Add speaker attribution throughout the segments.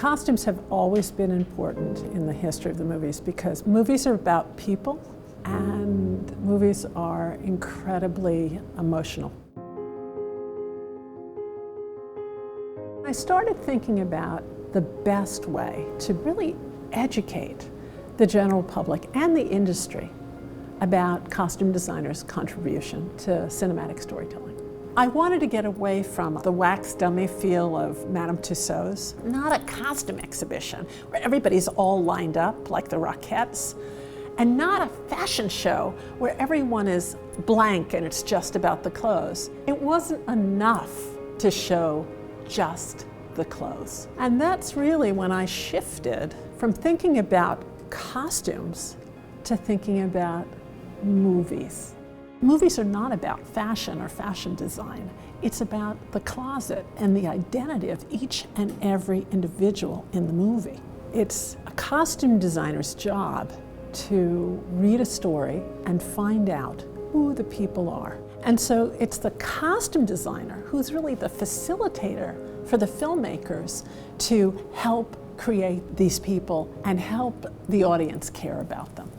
Speaker 1: Costumes have always been important in the history of the movies because movies are about people and movies are incredibly emotional. I started thinking about the best way to really educate the general public and the industry about costume designers' contribution to cinematic storytelling. I wanted to get away from the wax dummy feel of Madame Tussauds, not a costume exhibition where everybody's all lined up like the Rockettes, and not a fashion show where everyone is blank and it's just about the clothes. It wasn't enough to show just the clothes. And that's really when I shifted from thinking about costumes to thinking about movies. Movies are not about fashion or fashion design. It's about the closet and the identity of each and every individual in the movie. It's a costume designer's job to read a story and find out who the people are. And so it's the costume designer who's really the facilitator for the filmmakers to help create these people and help the audience care about them.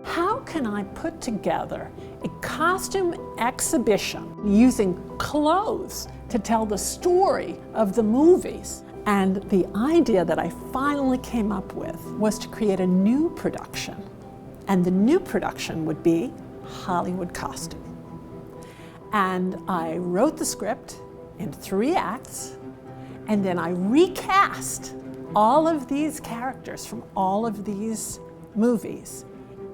Speaker 1: How can I put together a costume exhibition using clothes to tell the story of the movies? And the idea that I finally came up with was to create a new production. And the new production would be Hollywood costume. And I wrote the script in 3 acts, and then I recast all of these characters from all of these movies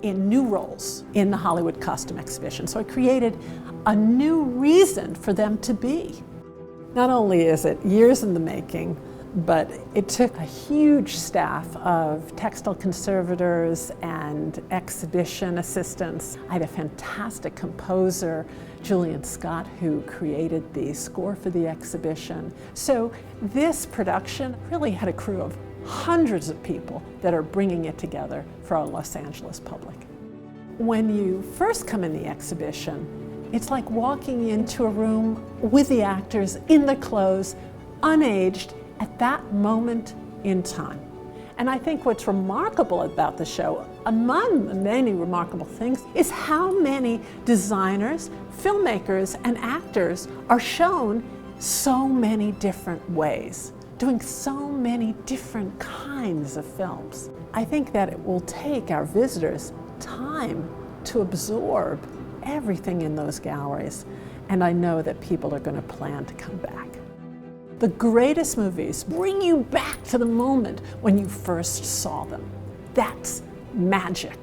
Speaker 1: in new roles in the Hollywood costume exhibition. So I created a new reason for them to be. Not only is it years in the making, but it took a huge staff of textile conservators and exhibition assistants. I had a fantastic composer, Julian Scott, who created the score for the exhibition. So this production really had a crew of hundreds of people that are bringing it together for our Los Angeles public. When you first come in the exhibition, it's like walking into a room with the actors in the clothes, unaged, at that moment in time. And I think what's remarkable about the show, among the many remarkable things, is how many designers, filmmakers, and actors are shown so many different ways, doing so many different kinds of films. I think that it will take our visitors time to absorb everything in those galleries, and I know that people are going to plan to come back. The greatest movies bring you back to the moment when you first saw them. That's magic.